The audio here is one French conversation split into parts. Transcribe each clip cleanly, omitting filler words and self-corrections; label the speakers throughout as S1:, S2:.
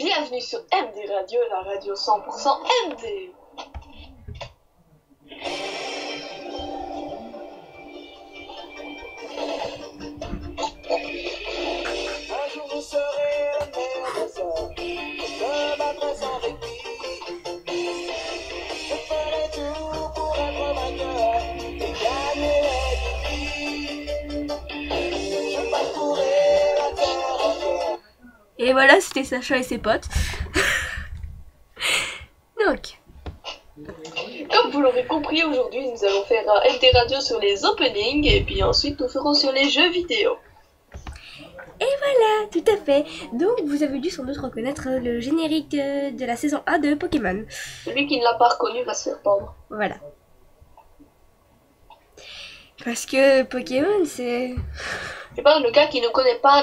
S1: Bienvenue sur MD Radio, la radio 100% MD.
S2: Un jour vous serez le maire de ça, je m'adresse avec lui. Je ferai tout pour être vainqueur et gagner les défis. Je parcourrai la terre entière.
S3: Et voilà, c'était Sacha et ses potes. Donc,
S1: Comme vous l'aurez compris, aujourd'hui nous allons faire un MD Radio sur les openings et puis ensuite nous ferons sur les jeux vidéo.
S3: et voilà, tout à fait. Donc, vous avez dû sans doute reconnaître le générique de la saison 1 de Pokémon.
S1: Celui qui ne l'a pas reconnu va se faire pendre.
S3: Voilà. Parce que Pokémon, c'est...
S1: Je sais pas, le gars qui ne connaît pas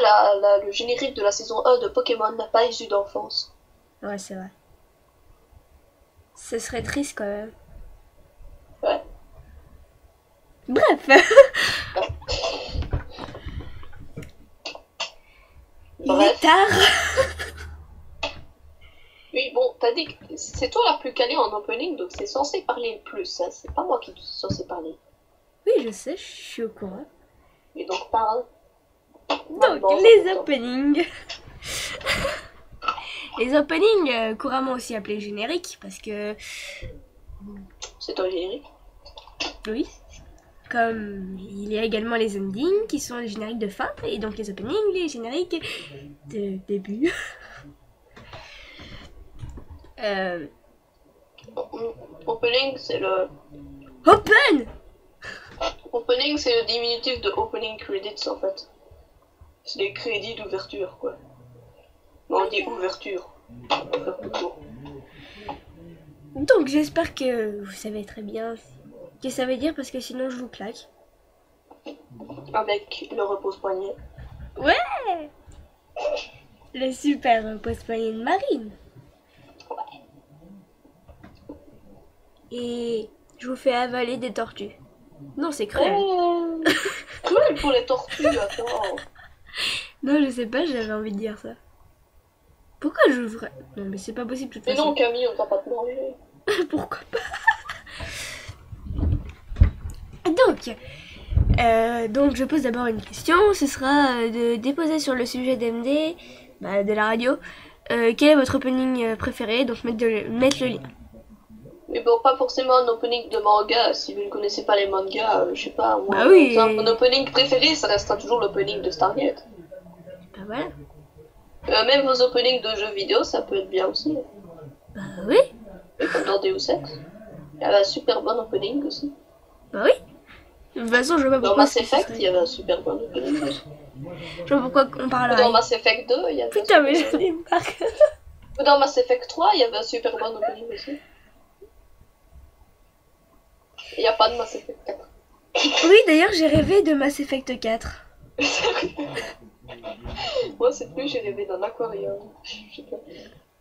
S1: le générique de la saison 1 de Pokémon n'a pas eu d'enfance.
S3: Ouais, c'est vrai. Ce serait triste quand même.
S1: Ouais.
S3: Bref. Il
S1: Bref.
S3: est tard.
S1: Oui, bon, t'as dit que c'est toi la plus calée en opening, donc c'est censé parler le plus, hein. C'est pas moi qui suis censé parler.
S3: Oui, je sais, je suis au courant.
S1: Et donc parle.
S3: Donc,
S1: Bon,
S3: les
S1: bon.
S3: openings. Les openings, couramment aussi appelés génériques, parce que...
S1: C'est un générique.
S3: Oui. Comme il y a également les endings, qui sont les génériques de fin, et donc les openings, les génériques de début.
S1: Opening, c'est le...
S3: Open.
S1: Opening, c'est le diminutif de opening credits, en fait. C'est les crédits d'ouverture, quoi. Non, on dit ouverture. On va faire plus court.
S3: Donc j'espère que vous savez très bien ce que ça veut dire, parce que sinon je vous claque.
S1: Avec le repose-poignet.
S3: Ouais. Le super poste-poignet de Marine. Et je vous fais avaler des tortues. Non, c'est cruel.
S1: Oh, cruel pour les tortues, attends.
S3: Non, je sais pas, j'avais envie de dire ça. Pourquoi j'ouvrais? Non, mais c'est pas possible de toute
S1: Mais
S3: façon.
S1: non, Camille, on va pas te manger.
S3: Pourquoi pas? Donc je pose d'abord une question. Ce sera de déposer sur le sujet d'MD, de la radio, quel est votre opening préféré, donc mettre le lien.
S1: Mais bon, pas forcément un opening de manga. Si vous ne connaissez pas les mangas, je sais pas, moi.
S3: Bah oui.
S1: Mon opening préféré, ça restera toujours l'opening de Stargate.
S3: Bah voilà.
S1: Même vos openings de jeux vidéo, ça peut être bien aussi.
S3: Bah oui.
S1: Et comme dans Deus Ex. Il y avait un super bon opening aussi.
S3: Bah oui. De toute façon, je vois pas
S1: Dans
S3: pourquoi.
S1: Mass Effect, il y avait un super bon opening aussi.
S3: Je vois pourquoi on parle
S1: Ou dans
S3: à...
S1: Mass Effect 2, il y avait
S3: Putain,
S1: un
S3: mais
S1: super
S3: je n'aime pas que...
S1: Ou dans Mass Effect 3, il y avait un super bon opening aussi. Il n'y a pas de Mass Effect 4.
S3: Oui, d'ailleurs, j'ai rêvé de Mass Effect 4.
S1: Moi, c'est plus, j'ai rêvé d'un aquarium. Je sais pas.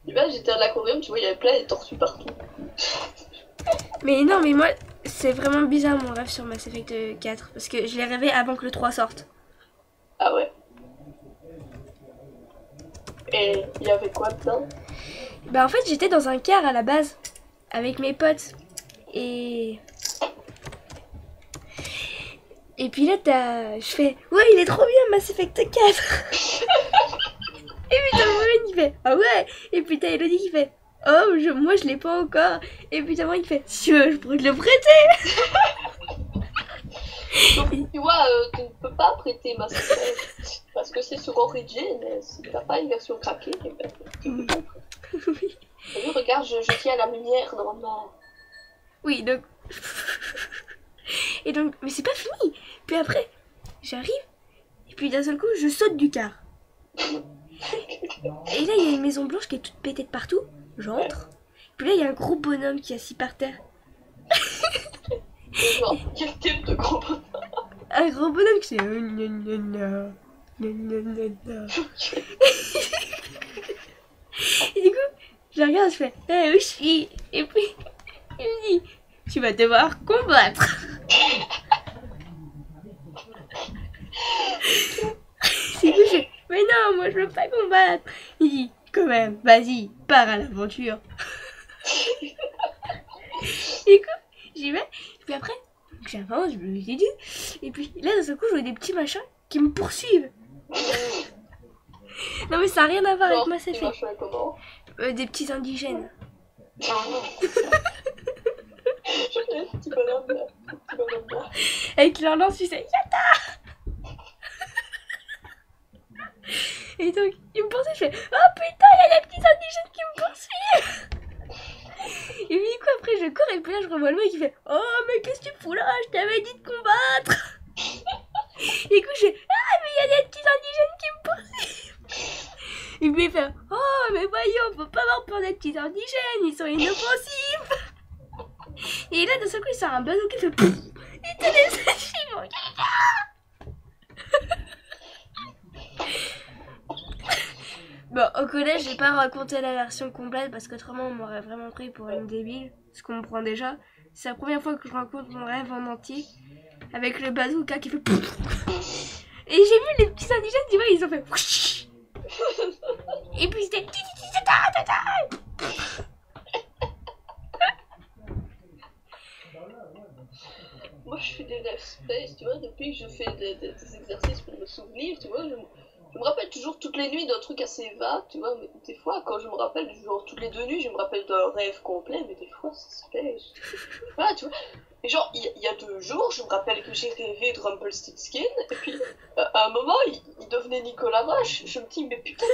S1: Et ben, j'étais à l'aquarium, tu vois, il y avait plein de tortues partout.
S3: Mais non, mais moi, c'est vraiment bizarre mon rêve sur Mass Effect 4. Parce que je l'ai rêvé avant que le 3 sorte.
S1: Ah ouais. Et il y avait quoi dedans?
S3: Bah en fait, j'étais dans un car à la base. Avec mes potes. Et puis là, je fais... Ouais, il est trop bien Mass Effect 4. Et puis t'as Mohamed qui fait... Ah ouais. Et puis t'as Elodie qui fait... Oh, moi je l'ai pas encore. Et puis t'as moi qui fait... Si tu veux, je pourrais te le prêter.
S1: Donc, tu vois, tu ne peux pas prêter Mass Effect. Parce que c'est sur Origin, mais si tu n'as pas une version craquée, eh ben, tu peux pas.
S3: Oui.
S1: Et regarde, je tiens la lumière dans ma...
S3: Oui, donc... Et donc... Mais c'est pas fini. Puis après, j'arrive. Et puis d'un seul coup, je saute du car. Et là, il y a une maison blanche qui est toute pétée de partout. J'entre. Puis là, il y a un gros bonhomme qui est assis par terre.
S1: Genre, quel type de gros bonhomme?
S3: Un gros bonhomme qui fait... Nanana, nanana. Et du coup, je le regarde, je fais... Eh oui. Et puis, il me dit... Tu vas devoir combattre. Du coup, je fais... Mais non, moi je veux pas combattre. Il dit... quand même, vas-y, pars à l'aventure. Et quoi, j'y vais, puis après, j'avance, je me dis, et puis là, d'un seul coup, je vois des petits machins qui me poursuivent. Non, mais ça n'a rien à voir avec moi, c'est fait.
S1: Comment
S3: Des petits indigènes.
S1: Je laisse petit bonhomme là. Petit bonhomme là.
S3: Avec leur lance, tu sais, Yata. Et donc, ils me poursuivent, je fais, oh putain, il y a des petits indigènes qui me poursuivent. Et puis du coup, après, je cours et puis là, je revois le mec qui fait, oh, mais qu'est-ce que tu fous là? Je t'avais dit de combattre. Et du coup, je fais, ah, mais il y a des petits indigènes qui me poursuivent. Et puis il fait, oh, mais voyons, faut pas avoir peur des petits indigènes, ils sont inoffensifs. Et là, d'un seul coup, il sort un bazooka qui fait, pouf, il te laisse lâcher mon gars. Bon, au collège, j'ai pas raconté la version complète parce qu'autrement, on m'aurait vraiment pris pour une débile. Ce qu'on me prend déjà. C'est la première fois que je raconte mon rêve en entier. Avec le bazooka qui fait pouf. Et j'ai vu les petits indigènes, tu vois, ils ont fait whoosh. Et puis c'était.
S1: Moi, je fais des rêves space, tu vois, depuis que je fais des exercices pour me souvenir, tu vois, je me rappelle toujours toutes les nuits d'un truc assez vague, tu vois, mais des fois, quand je me rappelle, genre, toutes les 2 nuits, je me rappelle d'un rêve complet, mais des fois, c'est space. Voilà, tu vois. Et genre, il y a 2 jours, je me rappelle que j'ai rêvé de Rumpelstiltskin, et puis, à un moment, il devenait Nicolas Roche. Je me dis, mais putain,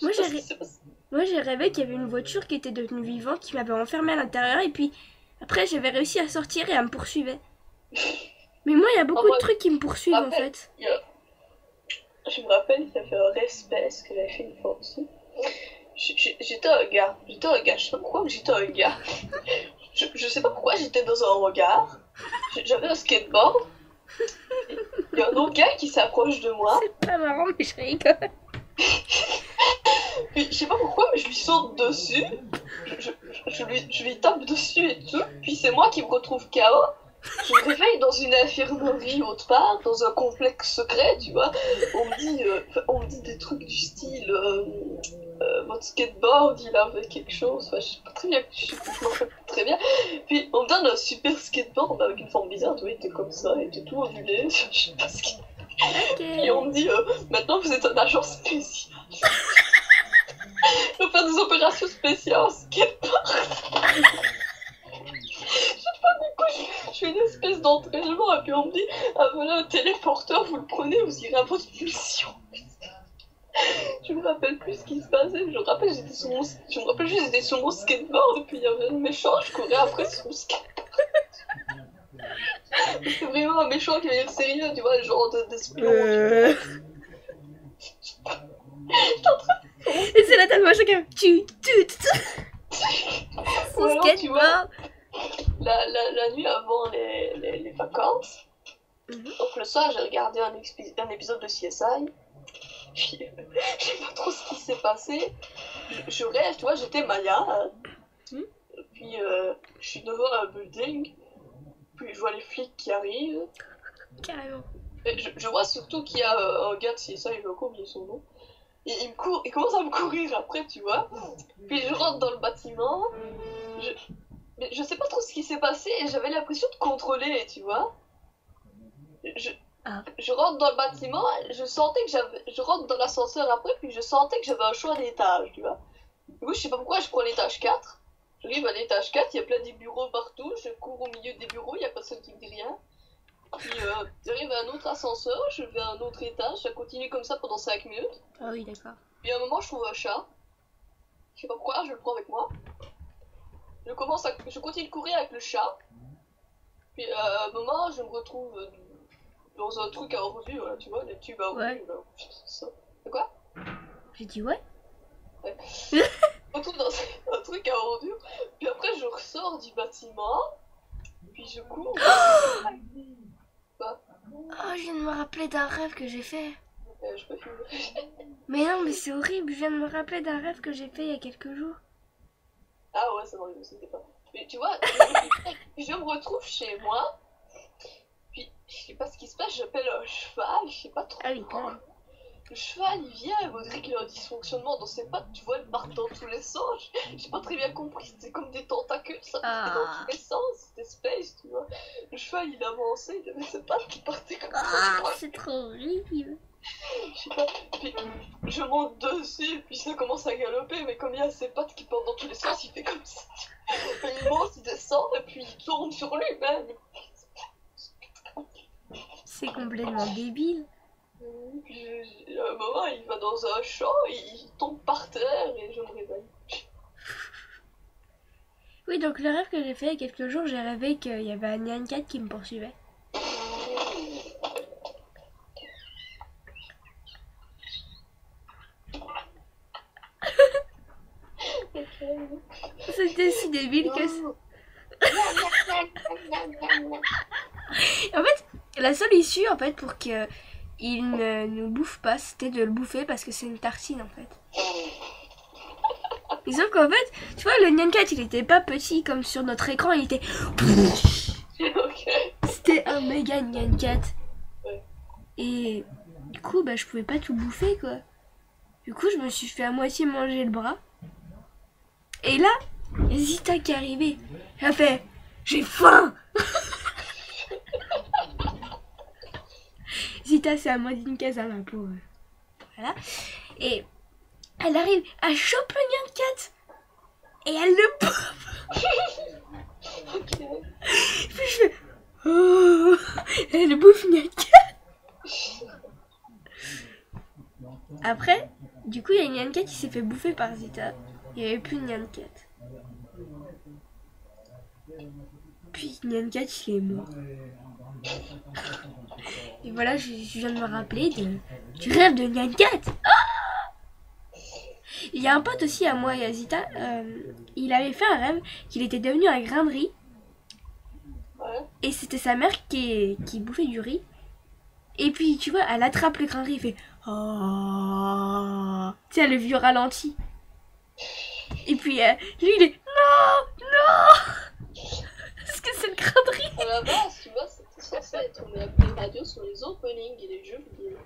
S1: qu'est-ce qui se passe?
S3: Moi, j'ai rêvé qu'il y avait une voiture qui était devenue vivante, qui m'avait enfermée à l'intérieur, et puis après, j'avais réussi à sortir et elle me poursuivait. Mais moi, il y a beaucoup de trucs qui me poursuivent en fait.
S1: Je me rappelle, il y avait un rêve space que j'avais fait une fois aussi. J'étais un gars, je sais pas pourquoi, mais j'étais un gars. Je sais pas pourquoi j'étais dans un regard. J'avais un skateboard. Il y a un autre gars qui s'approche de moi.
S3: C'est pas marrant, mais je rigole.
S1: Puis je sais pas pourquoi, mais je lui saute dessus. Je lui tape dessus et tout. Puis c'est moi qui me retrouve KO. Je me réveille dans une infirmerie autre part, dans un complexe secret, tu vois. On me dit des trucs du style votre skateboard, il avait quelque chose. Enfin, je sais pas très bien, je m'en rappelle plus très bien. Puis on me donne un super skateboard avec une forme bizarre, tu vois, il était comme ça, il était tout ondulé. Je sais pas ce qu'il. Puis on me dit maintenant vous êtes un agent spécial. Je vais faire des opérations spéciales en skateboard. Je fais une espèce d'entraînement et puis on me dit ah voilà un téléporteur, vous le prenez, vous irez à votre mission. Je me rappelle plus ce qui se passait, je me rappelle juste j'étais sur mon skateboard et puis il y avait un méchant, je courais après son skateboard. C'est vraiment un méchant qui avait l'air sérieux, tu vois, le genre d'espion.
S3: Et c'est là t'as le machin qui tu son
S1: alors,
S3: skateboard.
S1: tu vois, la nuit avant les vacances, donc le soir j'ai regardé un épisode de CSI. Puis, je sais pas trop ce qui s'est passé. Je rêve, tu vois, j'étais Maya. Hein. Puis je suis devant un building. Puis je vois les flics qui arrivent.
S3: Carrément.
S1: Et je vois surtout qu'il y a un gars de CSI, j'ai encore oublié son nom. Et il commence à me courir après, tu vois. Puis je rentre dans le bâtiment. Mais je sais pas trop ce qui s'est passé et j'avais l'impression de contrôler, tu vois. Je rentre dans le bâtiment, je rentre dans l'ascenseur après, puis je sentais que j'avais un choix d'étage, tu vois. Du coup, je sais pas pourquoi, je prends l'étage 4. J'arrive à l'étage 4, il y a plein de bureaux partout, je cours au milieu des bureaux, il y a personne qui me dit rien. Puis j'arrive à un autre ascenseur, je vais à un autre étage, ça continue comme ça pendant 5 minutes.
S3: Ah oui, d'accord.
S1: Puis à un moment, je trouve un chat. Je sais pas pourquoi, je le prends avec moi. Je continue de courir avec le chat. Puis à un moment, je me retrouve dans un truc à ordures, là, tu vois, les tubes à ordures.
S3: Ouais.
S1: Là. C'est quoi?
S3: J'ai dit ouais.
S1: Ouais. Je me retrouve dans un truc à ordures. Puis après, je ressors du bâtiment. Puis je cours. Quoi?
S3: Oh, je viens de me rappeler d'un rêve que j'ai fait.
S1: Je peux filmer.
S3: Mais non, mais c'est horrible, je viens de me rappeler d'un rêve que j'ai fait il y a quelques jours.
S1: Ah ouais, ça m'arrive, c'était pas. Mais tu vois, je me retrouve chez moi. Puis je sais pas ce qui se passe, j'appelle un cheval, je sais pas trop.
S3: Ah oui, quand même.
S1: Le cheval, il vient, on dirait qu'il a un dysfonctionnement dans ses pattes, tu vois, elles partent dans tous les sens. J'ai pas très bien compris, c'était comme des tentacules, ça partait dans tous les sens, c'était space, tu vois. Le cheval, il avançait, il avait ses pattes qui partaient comme ça.
S3: C'est trop horrible.
S1: Je sais pas, puis je monte dessus, puis ça commence à galoper, mais comme il y a ses pattes qui partent dans tous les sens, il fait comme ça. Il monte, il descend, et puis il tourne sur lui-même.
S3: C'est complètement débile.
S1: Puis à un moment, il va dans un champ, il tombe par terre, et je me réveille.
S3: Oui, donc le rêve que j'ai fait il y a quelques jours, j'ai rêvé qu'il y avait un Nyan Cat qui me poursuivait. C'était si débile que ça. En fait, la seule issue en fait pour que il ne nous bouffe pas, c'était de le bouffer parce que c'est une tartine en fait. Et sauf qu'en fait, tu vois, le Nyan Cat, il était pas petit comme sur notre écran, il était... C'était un méga Nyan Cat. Et du coup, bah, je pouvais pas tout bouffer, quoi. Du coup, je me suis fait à moitié manger le bras. Et là, il y a Zita qui est arrivée. Elle a fait... J'ai faim. Zita, c'est à moi d'une caserne pour... Voilà. Et... Elle arrive, elle chope le Nyan Cat et elle le bouffe. Puis je fais oh, elle bouffe Nyan Cat. Après, du coup, il y a Nyan Cat qui s'est fait bouffer par Zita. Il n'y avait plus de Nyan Cat. Puis Nyan Cat, il est mort. Et voilà, je viens de me rappeler du rêve de Nyan Cat. Il y a un pote aussi à moi, Yazita, il avait fait un rêve qu'il était devenu un grain de riz.
S1: Ouais.
S3: Et c'était sa mère qui bouffait du riz. Et puis, tu vois, elle attrape le grain de riz et fait oh. Tu sais, le vieux ralenti. Et puis, lui, il est non, non. Parce que c'est le grain de riz.
S1: À la base, tu vois, c'était censé être une appli radio sur les openings et les jeux vidéo.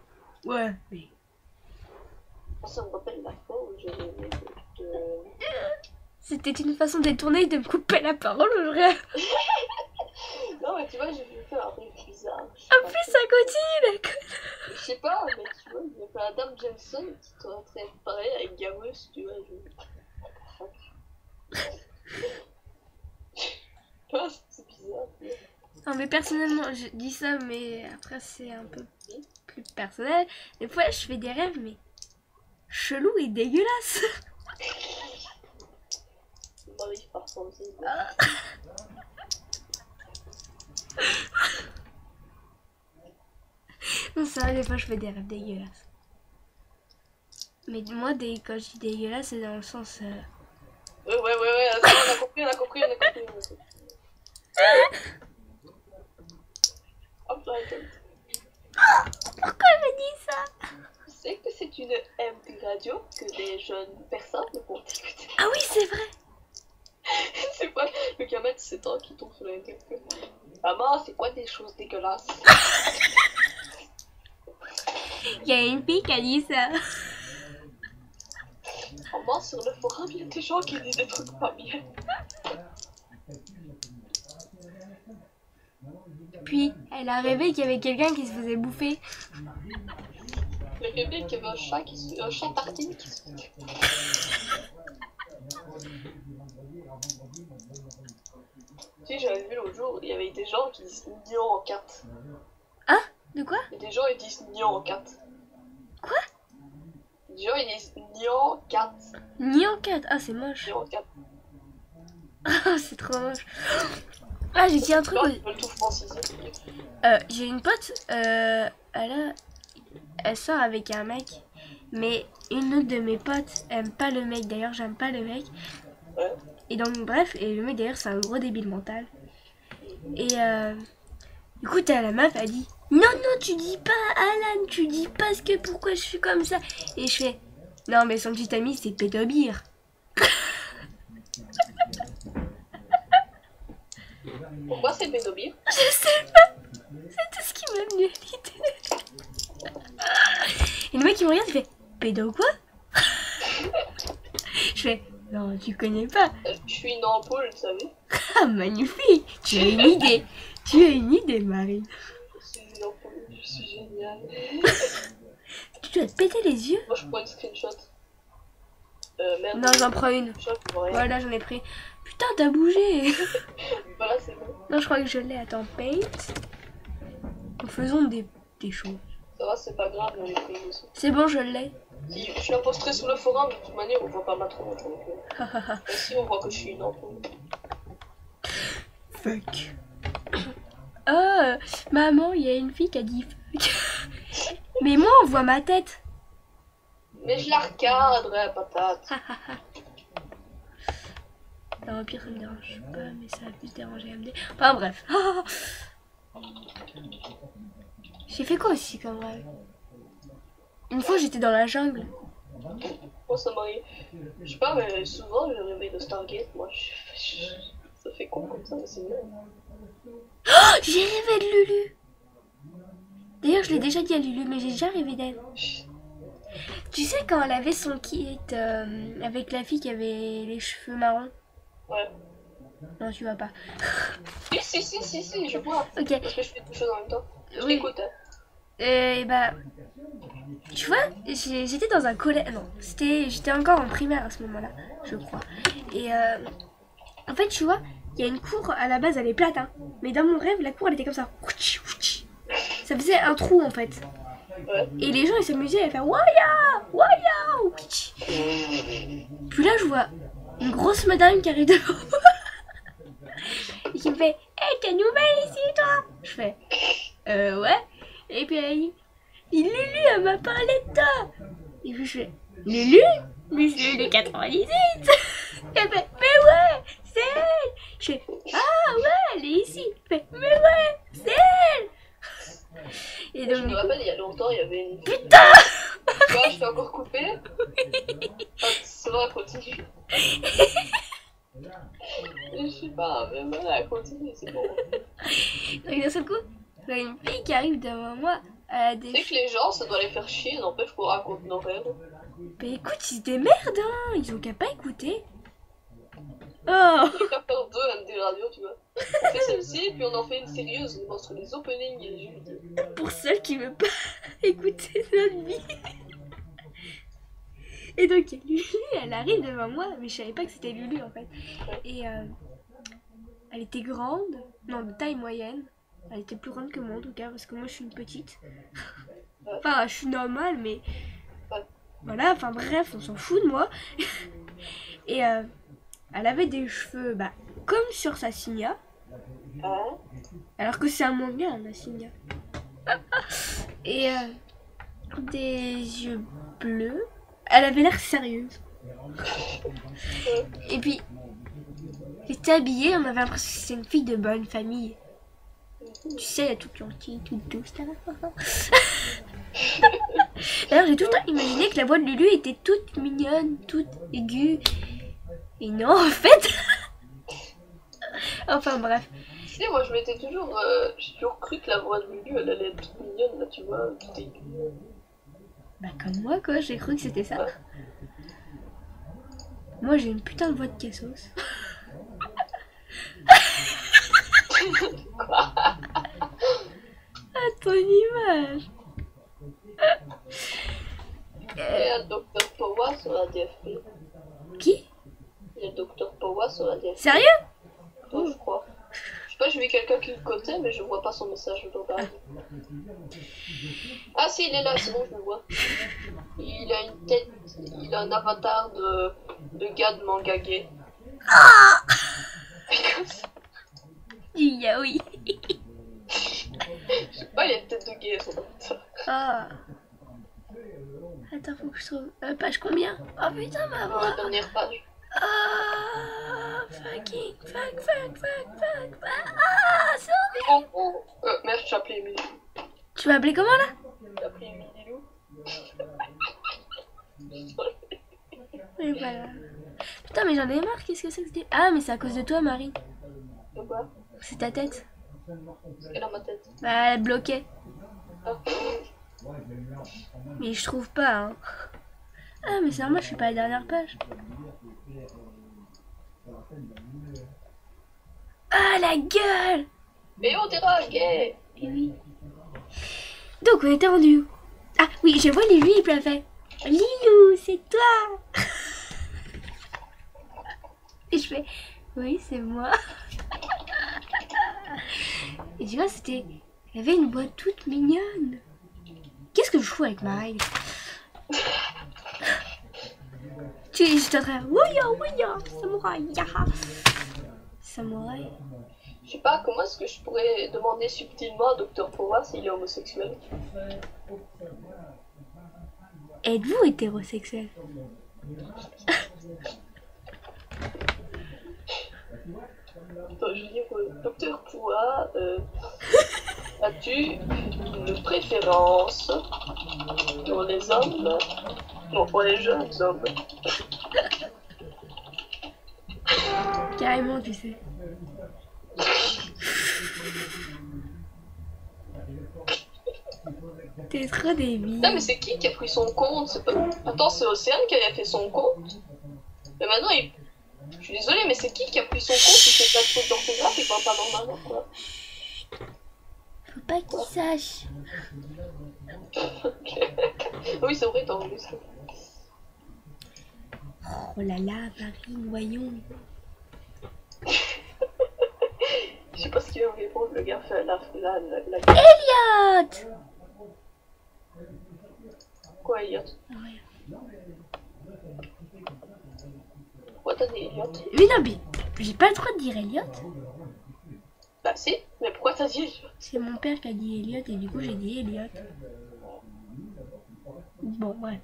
S3: Ouais, mais...
S1: Ça me rappelle la fois où j'avais
S3: C'était une façon détournée de me couper la parole, le rêve.
S1: Non, mais tu vois, j'ai fait un rêve bizarre.
S3: En plus, ça continue,
S1: Je sais pas, mais tu vois, il y avait Adam Jensen qui était en train de parler avec Gamus, tu vois. Ah, c'est bizarre.
S3: Non, mais personnellement, je dis ça, mais après, c'est un peu plus personnel. Des fois, je fais des rêves, mais chelou et dégueulasse.
S1: Ça m'arrive parfois aussi.
S3: Non, c'est vrai, des fois, je fais des rêves dégueulasses. Mais moi, quand je dis dégueulasse, c'est dans le sens...
S1: Ouais, on a compris. Hop là,
S3: Pourquoi je dis ça?
S1: tu sais que c'est une MP radio que des jeunes personnes vont écouter.
S3: Ah oui, c'est vrai.
S1: C'est pas le gamin de 7 ans qui tombe sur la MP. Maman, c'est quoi des choses dégueulasses?
S3: Il y a une fille qui a dit ça.
S1: Maman, sur le forum, il y a des gens qui disent des trucs pas bien.
S3: Puis, elle a rêvé qu'il y avait quelqu'un qui se faisait bouffer.
S1: Le rêvé qu'il y avait un chat tartine qui se... Tu sais, j'avais vu l'autre jour, il y avait des gens qui disent Nyon en 4.
S3: Hein? De quoi?
S1: Et des gens ils disent Nyon en 4.
S3: Quoi?
S1: Des gens ils disent Nyon 4.
S3: Nyan 4. Ah, c'est moche.
S1: Nyon 4.
S3: Ah, c'est trop moche. Ah, j'ai dit un truc.
S1: Ils veulent tout franciser.
S3: J'ai une pote, elle sort avec un mec, mais une autre de mes potes aime pas le mec. D'ailleurs, j'aime pas le mec.
S1: Ouais.
S3: Et donc, bref, et le mec d'ailleurs, c'est un gros débile mental. Et du coup, t'as la meuf, elle dit non, non, tu dis pas, Alan, tu dis pas pourquoi je suis comme ça. Et je fais non, mais son petit ami, c'est Pétobir.
S1: Pourquoi c'est pédobile?
S3: Je sais pas. C'est tout ce qui m'a venu à l'idée. Et le mec il me regarde, il fait pédo quoi? Je fais non, tu connais pas.
S1: Je suis une ampoule, vous savez.
S3: Ah, magnifique. Tu as une idée. Tu as une idée, Marie.
S1: Je suis une ampoule, je suis géniale.
S3: Tu dois te péter les yeux.
S1: Moi, je prends une screenshot. Merde.
S3: Non, j'en prends une. Voilà, j'en ai pris. Putain, t'as bougé.
S1: Voilà, c'est bon.
S3: Non, je crois que je l'ai. Attends, paint. Faisons des choses.
S1: Ça va, c'est pas grave, on est pris aussi.
S3: C'est bon, je l'ai.
S1: Si je la posterai sur le forum, de toute manière, on voit pas ma tronche. Et si on voit que je suis une ampoule.
S3: Fuck. Oh, maman, il y a une fille qui a dit fuck. Mais moi, on voit ma tête.
S1: Mais je la recadre, patate.
S3: Non, au pire, ça me dérange pas, mais ça va plus déranger MD. Enfin, bref. J'ai fait quoi aussi comme rêve? Une fois, j'étais dans la jungle.
S1: Moi, ça m'arrive. Je sais pas, mais souvent, je réveille de Stargate. Moi, ça fait con comme ça, mais c'est bien.
S3: Oh, j'ai rêvé de Lulu. D'ailleurs, je l'ai déjà dit à Lulu, mais j'ai déjà rêvé d'elle. Tu sais, quand elle avait son kit avec la fille qui avait les cheveux marrons?
S1: Ouais.
S3: Non, tu vois pas.
S1: Si, je vois.
S3: Ok.
S1: Parce que je fais deux choses en même temps. Je
S3: Oui.
S1: t'écoute, hein.
S3: Et bah, tu vois, j'étais dans un collège. Non, j'étais encore en primaire à ce moment-là, je crois. Et en fait, tu vois, il y a une cour à la base, elle est plate, hein. Mais dans mon rêve, la cour elle était comme ça. Ça faisait un trou en fait.
S1: Ouais.
S3: Et les gens ils s'amusaient à faire Waya, Waya. Puis là, je vois une grosse madame qui arrive devant moi et qui me fait hey, t'es nouvelle ici, toi? Je fais ouais. Et puis elle dit Lulu, elle m'a parlé de toi. Et puis je fais Lulu? Mais c'est Lulu 98. Elle fait mais ouais, c'est elle. Je fais ah ouais, elle est ici. Elle fait mais ouais, c'est elle. Et
S1: Je
S3: donc
S1: me rappelle, il y a longtemps, il y avait une.
S3: putain.
S1: Tu vois, je t'ai encore coupé. Ah, c'est vrai, continue. Je sais pas, mais voilà, continue, c'est bon.
S3: Donc d'un seul coup, il y a une fille qui arrive devant moi. Elle a des
S1: Tu sais que les gens, ça doit les faire chier, n'empêche qu'on raconte nos rêves.
S3: mais écoute, ils se démerdent, hein. Ils ont qu'à pas écouter. Oh.
S1: On peut faire deux MD Radio, tu vois. On fait celle-ci, puis on en fait une sérieuse entre les openings et les jeux vidéo.
S3: Pour celle qui veut pas écouter notre vie. Et donc Lulu, elle arrive devant moi, mais je savais pas que c'était Lulu en fait. Et elle était grande, non de taille moyenne. Elle était plus grande que moi en tout cas, parce que moi je suis une petite. Enfin, je suis normale, mais voilà, enfin bref, on s'en fout de moi. Et elle avait des cheveux, bah, comme sur sa Signa.
S1: Hein?
S3: Alors que c'est un manga, la Signa. Et des yeux bleus. Elle avait l'air sérieuse. Et puis, elle était habillée, on avait l'impression que c'était une fille de bonne famille. Tu sais, elle est toute gentille, toute douce. D'ailleurs, j'ai tout le temps imaginé que la voix de Lulu était toute mignonne, toute aiguë. Et non, en fait. Enfin, bref.
S1: Tu sais, moi, j'ai toujours cru que la voix de Lulu, elle allait être toute mignonne, là, tu vois, toute aiguë.
S3: Bah, comme moi, quoi, j'ai cru que c'était ça.
S1: Ouais.
S3: Moi, j'ai une putain de voix de cassos. À ton image.
S1: Il y a le Dr Powa sur la DFP.
S3: Qui?
S1: Il y a le Dr Powa sur la DFP.
S3: Sérieux?
S1: Ouais, je crois. Je sais pas, j'ai vu quelqu'un qui le cotait, mais je vois pas son message de base. Ah si, il est là, c'est bon, je le vois. Il a une tête, il a un avatar de gars de manga gay.
S3: Ah.
S1: Comme ça.
S3: Yaoi.
S1: Je sais pas, il a une tête de gay son avatar.
S3: Ah. Attends, faut que je trouve. Page combien? Oh putain, ma voix.
S1: Ouais, dernière page.
S3: Ah, fucking, fuck. Ah, c'est horrible.
S1: En gros, merde, je t'ai appelé Emily.
S3: Tu m'as appelé comment là?
S1: J'ai appelé Emily Lou.
S3: Mais voilà. Putain, mais j'en ai marre, qu'est-ce que c'est que c'était? Ah, mais c'est à cause de toi, Marie.
S1: De quoi?
S3: C'est ta tête.
S1: Elle est dans ma tête.
S3: Bah, elle bloquait.
S1: Ah.
S3: Mais je trouve pas, hein. Ah, mais c'est normal, je suis pas à la dernière page. Ah, la gueule!
S1: Mais on dira gay.
S3: Eh oui. Donc, on était rendu où? Ah, oui, je vois Lily, il l'a fait. Lilou, c'est toi! Et je fais, oui, c'est moi. Et tu vois, c'était... Il y avait une boîte toute mignonne. Qu'est-ce que je fous avec ma règle? J'étais en train de... Ouya, ouya, samouraï, yaha. Samouraï.
S1: Je sais pas, comment est-ce que je pourrais demander subtilement à Dr. Pora s'il est homosexuel?
S3: Êtes-vous hétérosexuel?
S1: Attends, je veux dire, Dr. Pora, as-tu une préférence pour les hommes? Non, pour les jeunes hommes.
S3: Carrément, tu sais. T'es trop débile.
S1: Non, mais c'est qui a pris son compte? C'est pas... Attends, c'est Océane qui avait fait son compte? Mais maintenant, il... Je suis désolée, mais c'est qui a pris son compte? Il fait pas de faute d'orthographe, il parle pas normalement, quoi.
S3: Faut pas qu'il sache.
S1: Oui, c'est vrai, t'as enregistré.
S3: Oh là là, Marine, voyons.
S1: Je sais pas ce qu'il va me répondre, le gars fait la...
S3: Elliot!
S1: Quoi, Elliot?
S3: Ouais.
S1: Pourquoi t'as dit Elliot?
S3: Mais non, mais j'ai pas le droit de dire Elliot.
S1: Bah si, mais pourquoi t'as dit Elliot?
S3: C'est mon père qui a dit Elliot et du coup j'ai dit Elliot. Bon, bref.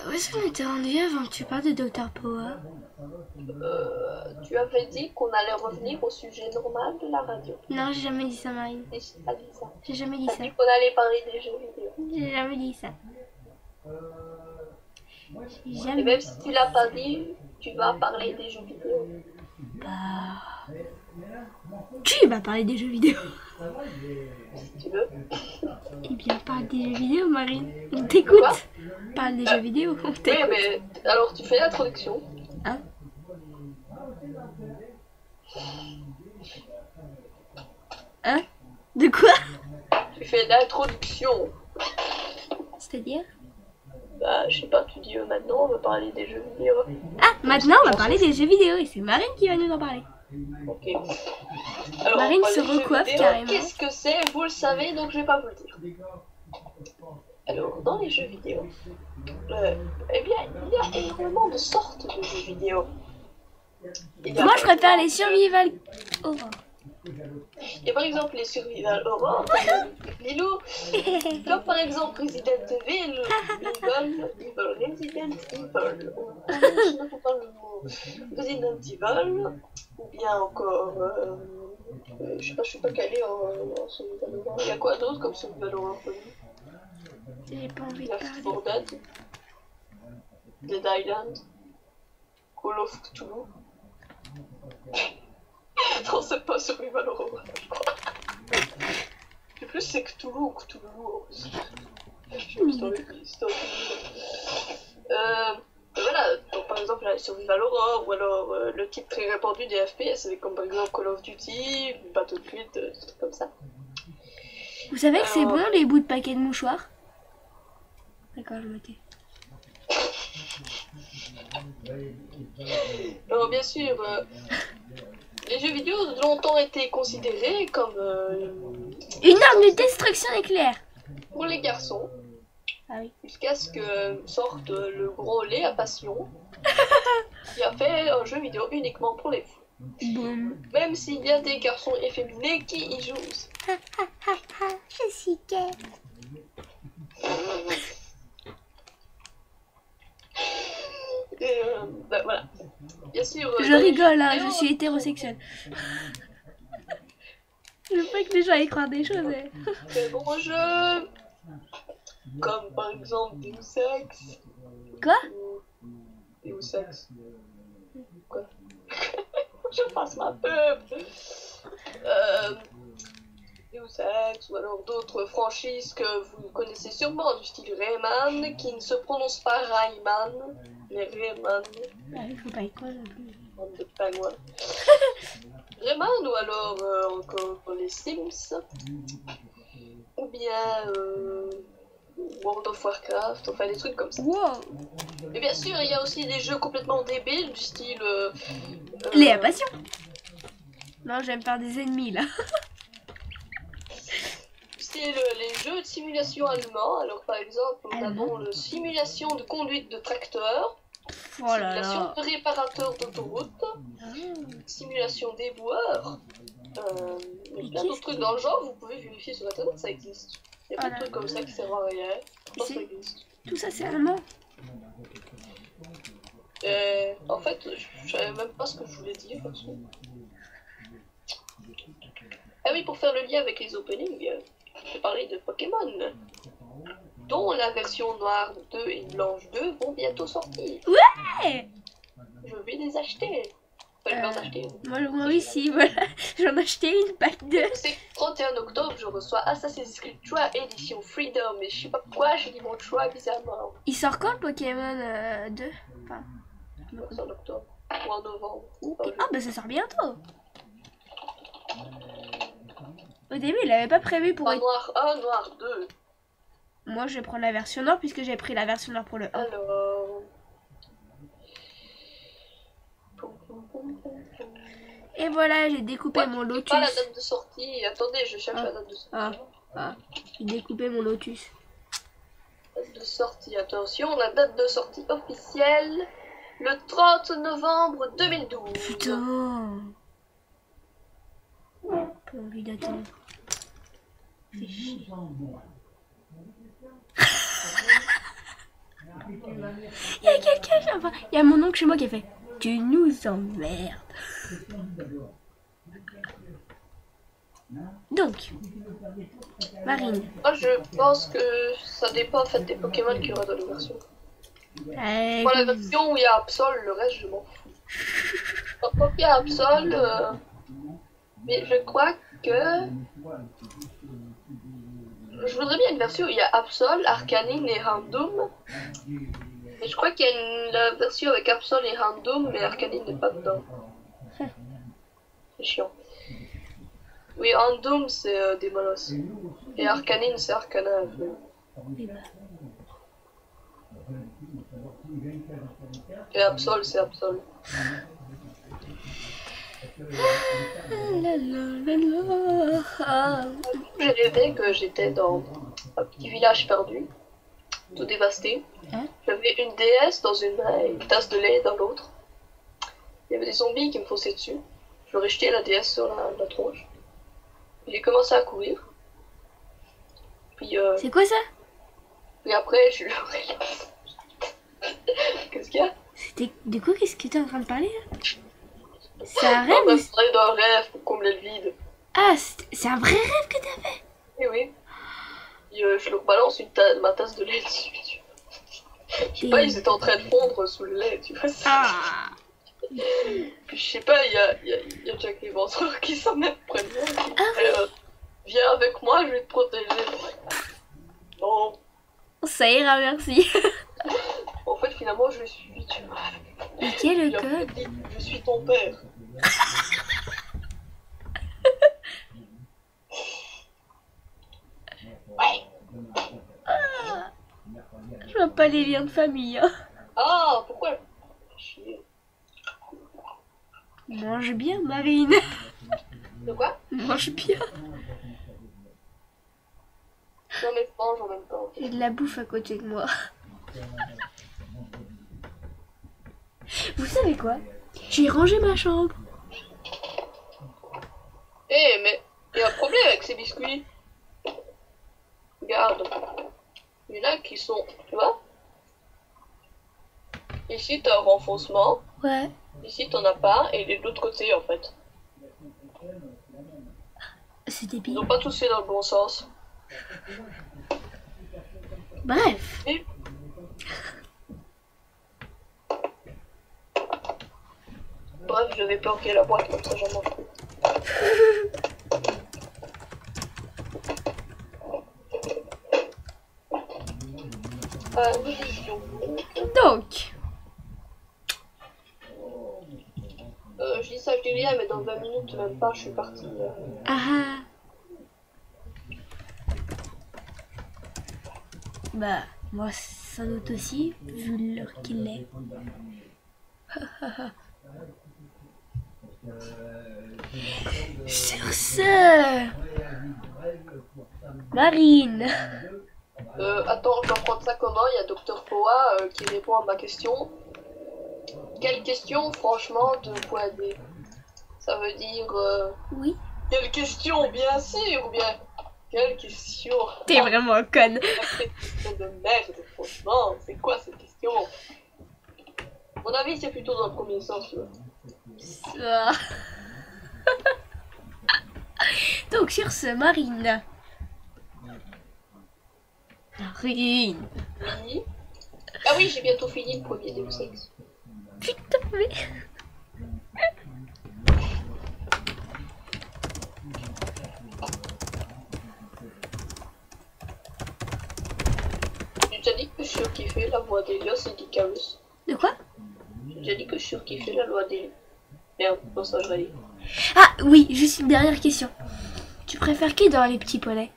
S3: Où est-ce qu'on était rendu avant que tu parles de Dr. Power?
S1: Tu avais dit qu'on allait revenir au sujet normal de la radio.
S3: Non, j'ai jamais dit ça, Marine.
S1: Et j'ai pas dit ça.
S3: J'ai jamais dit
S1: T'as
S3: ça.
S1: dit qu'on allait parler des jeux vidéo.
S3: J'ai jamais dit ça. J'ai
S1: Et
S3: jamais...
S1: même si tu l'as pas dit, tu vas parler des jeux vidéo.
S3: Bah... Tu vas parler des jeux vidéo.
S1: Si tu veux.
S3: Eh bien, parle des jeux vidéo, Marine. On t'écoute.
S1: Quoi?
S3: Parle des jeux vidéo, on
S1: Oui,
S3: t'écoute.
S1: mais alors tu fais l'introduction.
S3: Hein? Hein? De quoi?
S1: Tu fais l'introduction.
S3: C'est-à-dire?
S1: Bah, je sais pas, tu dis maintenant, on va parler des jeux vidéo.
S3: Ah, maintenant on va parler des jeux vidéo et c'est Marine qui va nous en parler.
S1: Ok. Alors,
S3: Marine
S1: on parle
S3: se
S1: des jeux
S3: recoiffe
S1: vidéo.
S3: carrément.
S1: Qu'est-ce que c'est? Vous le savez, donc je vais pas vous le dire. Alors, dans les jeux vidéo, eh bien, il y a énormément de sortes de jeux vidéo. Il y a
S3: Moi
S1: par
S3: je préfère
S1: exemple,
S3: les survival horror.
S1: Il y a par exemple les survival horror, comme Lilou, comme par exemple Resident Evil, Resident Evil, je ne sais pas le mot, Resident Evil, ou bien encore, je sais pas calé en survival horror. Il y a quoi d'autre comme survival horror?
S3: J'ai pas envie
S1: Il
S3: de
S1: y a Left 4
S3: parler.
S1: Dead, Dead Island, Call of Cthulhu. Non, c'est pas survival horror, je crois. Et plus c'est Cthulhu ou Cthulhu. Voilà, donc par exemple la survival horror, ou alors le type très répandu des FPS, comme par exemple Call of Duty, Battlefield, des trucs comme ça.
S3: Vous savez que c'est bon les bouts de paquets de mouchoirs? D'accord, je me tais.
S1: Alors bien sûr, les jeux vidéo ont longtemps été considérés comme
S3: Une arme de destruction éclair.
S1: pour les garçons,
S3: Ah oui.
S1: jusqu'à ce que sorte le gros lait à passion, qui a fait un jeu vidéo uniquement pour les fous.
S3: Boum.
S1: Même s'il y a des garçons efféminés qui y jouent.
S3: Je suis gay.
S1: Et bah, voilà. Bien sûr.
S3: Je
S1: dans les
S3: rigole,
S1: jeux
S3: hein,
S1: vidéo,
S3: je suis hétérosexuelle. Je veux pas que les gens aillent croire des choses. Hein.
S1: Très bons jeux, comme par exemple Deus Ex.
S3: Quoi?
S1: Deus Ex. Quoi? Je passe ma pub. Deus Ex, ou alors d'autres franchises que vous connaissez sûrement, du style Rayman, qui ne se prononce pas Rayman, mais Rayman,
S3: Ah, il faut pas y croire non plus.
S1: bande de pingouins. Rayman, ou alors encore les Sims, ou bien World of Warcraft, enfin des trucs comme ça.
S3: Wow.
S1: Et bien sûr, il y a aussi des jeux complètement débiles, du style...
S3: Léa Passion. Non, j'aime faire des ennemis là.
S1: C'est les jeux de simulation allemands. Alors par exemple, nous
S3: Allemand.
S1: avons le simulation de conduite de tracteur,
S3: Oh là
S1: simulation
S3: là.
S1: de réparateur d'autoroute,
S3: Ah.
S1: simulation d'éboueur, et plein d'autres trucs dans le genre. Vous pouvez vérifier sur internet, ça existe. Il y a plein de
S3: Voilà.
S1: trucs comme ça qui servent à rien. Pourtant, ça
S3: C'est-
S1: existe.
S3: Tout ça c'est allemand.
S1: En fait, je savais même pas ce que je voulais dire. Ah oui, pour faire le lien avec les openings, je vais parler de Pokémon, dont la version noire 2 et blanche 2 vont bientôt sortir.
S3: Ouais.
S1: Je vais les acheter. Enfin, je vais en acheter.
S3: Moi aussi, voilà. J'en ai acheté une pack de.
S1: C'est 31 octobre, je reçois Assassin's Creed 3 édition Freedom, et je sais pas pourquoi, j'ai dit mon choix bizarrement.
S3: Il sort quand le Pokémon 2? Enfin,
S1: C'est en octobre ou en novembre.
S3: ah bah ça sort bientôt. Au début, il avait pas prévu pour
S1: Pas
S3: être...
S1: noir 1, noir 2.
S3: Moi, je vais prendre la version noire puisque j'ai pris la version noire pour le 1.
S1: Alors.
S3: Et voilà, j'ai découpé
S1: Ouais,
S3: mon
S1: j'ai
S3: lotus.
S1: pas la date de sortie. Attendez, je cherche
S3: Ah.
S1: la date de sortie.
S3: Ah, j'ai découpé mon lotus.
S1: Date de sortie, attention, la date de sortie officielle, le 30 novembre 2012.
S3: Putain. Pas envie d'attendre. Fais chier. Il y a quelqu'un, enfin, il y a mon oncle chez moi qui a fait « Tu nous emmerdes ». Donc, Marine.
S1: Moi, je pense que ça dépend en fait des Pokémon qu'il y aura dans la version. Pour la version où il y a Absol, le reste, je m'en fous. Quand il y a Absol, mais je crois que... Je voudrais bien une version où il y a Absol, Arcanine et Houndoom. Mais je crois qu'il y a la version avec Absol et Houndoom, mais Arcanine n'est pas dedans. C'est chiant. Oui, Houndoom c'est Démolos. Et Arcanine c'est Arcana. Et Absol c'est Absol. J'ai rêvé que j'étais dans un petit village perdu, tout dévasté.
S3: Hein?
S1: J'avais une déesse dans une main et une tasse de lait dans l'autre. Il y avait des zombies qui me fonçaient dessus. Je leur ai jeté la déesse sur la tronche. J'ai commencé à courir. Puis,
S3: C'est quoi ça?
S1: puis après, je leur ai... Qu'est-ce qu'il y a?
S3: C'était de quoi? Qu'est-ce que t'es en train de parler là? C'est un
S1: On
S3: rêve
S1: m'a
S3: ou...
S1: parlé d'un rêve pour combler le vide.
S3: Ah, c'est un vrai rêve que t'as fait?
S1: Et oui. Puis, je leur balance ma tasse de lait dessus. Je sais pas, ils étaient en train de fondre sous le lait, tu vois.
S3: Ah.
S1: Puis je sais pas, il y a Jack l'Éventreur qui s'en met près de moi. Qui
S3: Ah
S1: fait, viens avec moi, je vais te protéger. Non.
S3: Ça ira, merci.
S1: En fait, finalement, je suis.
S3: Et quel est
S1: Il a
S3: le
S1: fait
S3: code?
S1: dire, je suis ton père. Ouais.
S3: Je vois pas les liens de famille. Hein.
S1: Ah, pourquoi? Chier.
S3: Mange bien, Marine.
S1: De quoi?
S3: Mange bien.
S1: Non, mais je mange en même temps.
S3: Il y a de la bouffe à côté de moi. Vous savez quoi? J'ai rangé ma chambre.
S1: Eh, mais il y a un problème avec ces biscuits. Regarde. Il y en a qui sont. Tu vois? Ici, t'as un renfoncement.
S3: Ouais.
S1: Ici, t'en as pas. Et il est de l'autre côté, en fait.
S3: C'est
S1: Ils
S3: débile.
S1: n'ont pas tous fait dans le bon sens.
S3: Bref.
S1: Et... Bref, je vais planquer la boîte comme ça, j'en mange plus. Une question.
S3: Donc,
S1: Je dis ça, je dis rien, mais dans 20 minutes, même pas, je suis partie.
S3: ah. Bah, moi sans doute aussi, vu l'heure qu'il est. Sur ce, Marine.
S1: Attends, je dois prendre ça comment? Il y a Dr. Poa qui répond à ma question. Quelle question, franchement, de quoi D? Ça veut dire...
S3: Oui.
S1: Quelle question, bien sûr, ou bien... Quelle question?
S3: T'es vraiment conne.
S1: Question de merde, franchement, c'est quoi cette question? À mon avis, c'est plutôt dans le premier sens, tu vois.
S3: Ça. Donc sur ce, Marine. Marine.
S1: Oui. Ah oui, j'ai bientôt fini le premier Deus Ex.
S3: Putain, mais...
S1: J'ai déjà dit que je surkiffais la voix d'Elios et d'Icarus.
S3: De quoi?
S1: J'ai déjà dit que je surkiffais la voix d'Elios. Merde, pour ça je réalise.
S3: Ah oui, juste une dernière question. Tu préfères qui dans les petits poneys?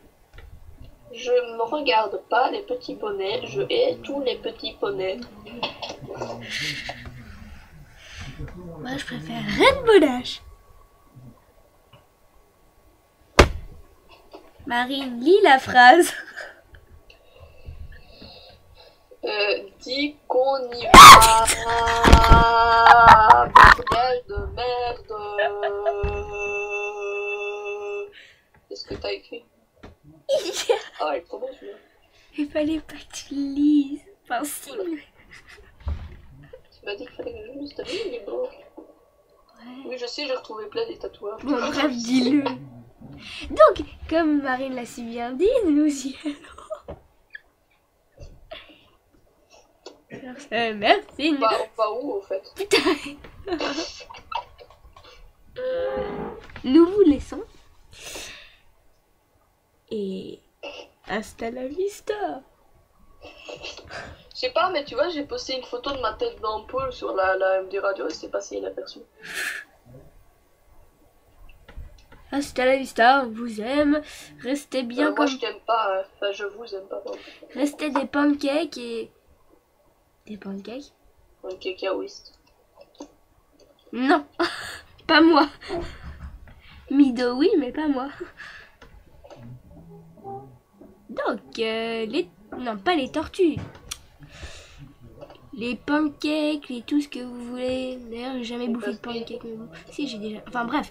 S1: Je ne regarde pas les petits poneys, je hais tous les petits poneys.
S3: Moi, je préfère Rainbow Dash. Marine, lis la phrase.
S1: Dis qu'on y va. Bordel de merde. Qu'est-ce que t'as écrit? Ah ouais, trop bon celui-là.
S3: Il fallait pas que tu lises. Enfin, si.
S1: Tu m'as dit qu'il fallait que je lise, t'as vu, il est beau.
S3: Ouais.
S1: Oui, je sais, j'ai retrouvé plein des tatouages.
S3: Bon, bref, dis-le. Donc, comme Marine l'a si bien dit, nous y allons. Merci.
S1: Bah, on va où, au fait?
S3: Putain. Nous vous laissons. Et hasta la vista.
S1: Je sais pas, mais tu vois, j'ai posté une photo de ma tête d'ampoule sur la MD Radio et c'est passé inaperçu.
S3: Hasta la vista, on vous aime. Restez bien
S1: Moi,
S3: comme...
S1: je t'aime pas, hein. Enfin, je vous aime pas, pardon.
S3: Restez des pancakes et... Des pancakes?
S1: Un cacaoïste.
S3: Non, pas moi. Mido, oui, mais pas moi. Donc, les... Non, pas les tortues. Les pancakes, tout ce que vous voulez. D'ailleurs, j'ai jamais bouffé de pancakes, mais bon. Si, j'ai déjà... Enfin, bref.